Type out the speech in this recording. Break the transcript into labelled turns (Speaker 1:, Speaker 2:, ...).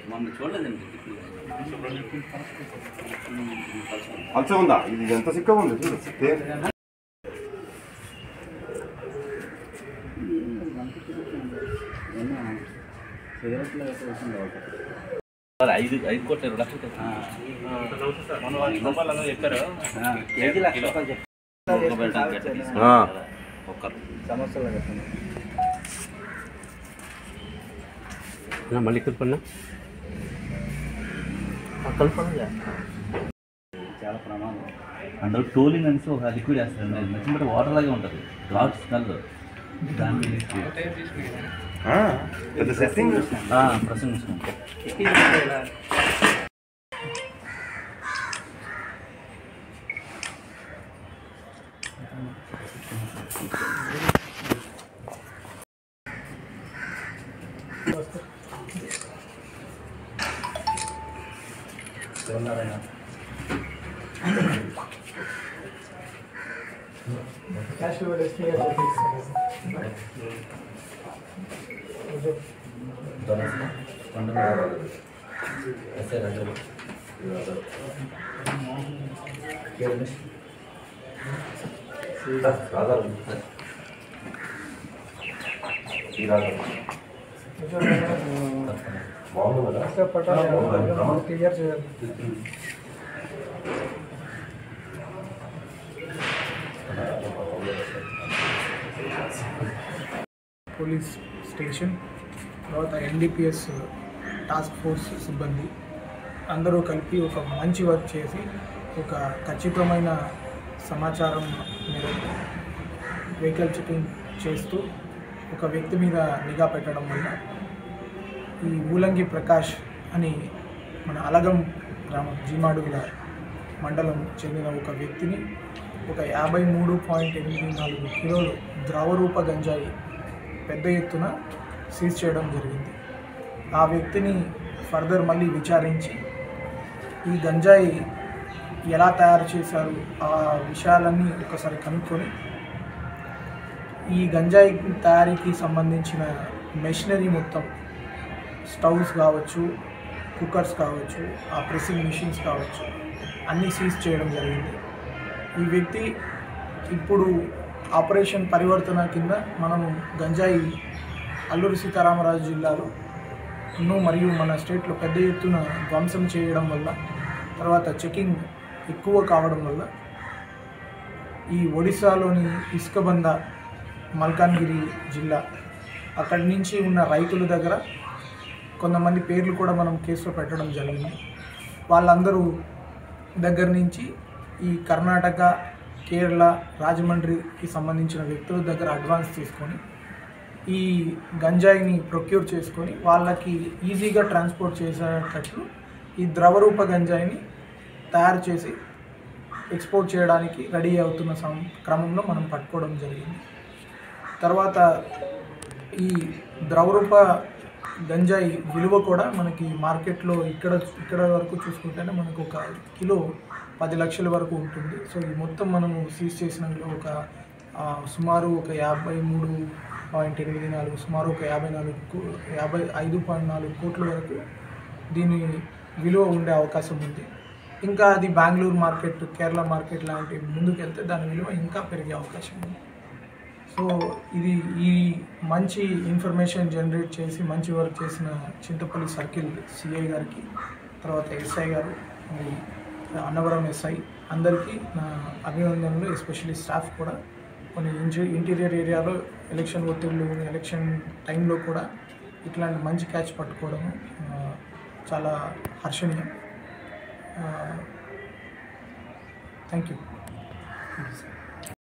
Speaker 1: మొన్న చూడలేదండి
Speaker 2: అంచ ఉందా ఇది ఎంత సిక్కగా ఉంది చూడు
Speaker 1: ఐదు కోట్ల 2 లక్షలు చెప్పారు
Speaker 3: మళ్ళీ కల్పన
Speaker 1: చాలా ప్రమాదం అందులో టోలింగ్ అనేసి ఒక లిక్విడ్ వేస్తారు నచ్చినట్టు వాటర్ లాగే ఉంటుంది ఘాట్ స్మెల్ దాన్ని ప్రసంగించుకుంటాం
Speaker 4: పోలీస్ స్టేషన్ తర్వాత ఎన్డీపీఎస్ టాస్క్ ఫోర్స్ సిబ్బంది అందరూ కలిపి ఒక మంచి వర్క్ చేసి ఒక ఖచ్చితమైన సమాచారం మేరకు వెహికల్ చెకింగ్ చేస్తూ ఒక వ్యక్తి మీద నిఘా పెట్టడం వల్ల ఈ మూలంగి ప్రకాష్ అని మన అలగం గ్రామం జీమాడుగుల మండలం చెందిన ఒక వ్యక్తిని ఒక 53.84 కిలోలు ద్రవరూప గంజాయి పెద్ద ఎత్తున సీజ్ చేయడం జరిగింది. ఆ వ్యక్తిని ఫర్దర్ మళ్ళీ విచారించి ఈ గంజాయి ఎలా తయారు చేశారు ఆ విషయాలన్నీ ఒకసారి కనుక్కొని ఈ గంజాయి తయారీకి సంబంధించిన మెషినరీ మొత్తం స్టవ్స్ కావచ్చు, కుక్కర్స్ కావచ్చు, ఆ ప్రెస్సింగ్ మిషన్స్ కావచ్చు అన్నీ సీజ్ చేయడం జరిగింది. ఈ వ్యక్తి ఇప్పుడు ఆపరేషన్ పరివర్తన కింద మనము గంజాయి అల్లూరి సీతారామరాజు జిల్లాలో మరియు మన స్టేట్లో పెద్ద ఎత్తున ధ్వంసం చేయడం వల్ల తర్వాత చెకింగ్ ఎక్కువ కావడం వల్ల ఈ ఒడిశాలోని ఇసుకబంద మల్కాన్గిరి జిల్లా అక్కడి నుంచి ఉన్న రైతుల దగ్గర కొంతమంది పేర్లు కూడా మనం కేసులో పెట్టడం జరిగింది. వాళ్ళందరూ దగ్గర నుంచి ఈ కర్ణాటక, కేరళ, రాజమండ్రికి సంబంధించిన వ్యక్తుల దగ్గర అడ్వాన్స్ తీసుకొని ఈ గంజాయిని ప్రొక్యూర్ చేసుకొని వాళ్ళకి ఈజీగా ట్రాన్స్పోర్ట్ చేసేటట్లు ఈ ద్రవరూప గంజాయిని తయారు చేసి ఎక్స్పోర్ట్ చేయడానికి రెడీ అవుతున్న క్రమంలో మనం పట్టుకోవడం జరిగింది. తర్వాత ఈ ద్రవరూప గంజాయి విలువ కూడా మనకి మార్కెట్లో ఇక్కడ వరకు చూసుకుంటేనే మనకు ఒక కిలో 10 లక్షల వరకు ఉంటుంది. సో ఈ మొత్తం మనము సీజ్ చేసినలో ఒక సుమారు ఒక 53.84 సుమారు ఒక 55.4 కోట్ల వరకు దీని విలువ ఉండే అవకాశం ఉంది. ఇంకా అది బెంగళూరు మార్కెట్, కేరళ మార్కెట్ లాంటి ముందుకెళ్తే దాని విలువ ఇంకా పెరిగే అవకాశం ఉంది. సో ఇది ఈ మంచి ఇన్ఫర్మేషన్ జనరేట్ చేసి మంచి వర్క్ చేసిన చింతపల్లి సర్కిల్ సిఐ గారికి, తర్వాత ఎస్ఐ గారు, అన్నవరం ఎస్ఐ అందరికీ నా అభినందనలు. ఎస్పెషల్లీ స్టాఫ్ కూడా కొన్ని ఇంటీరియర్ ఏరియాలో ఎలక్షన్ ఒత్తిళ్ళు, ఎలక్షన్ టైంలో కూడా ఇట్లాంటి మంచి క్యాచ్ పట్టుకోవడం చాలా హర్షణీయం. Thank you.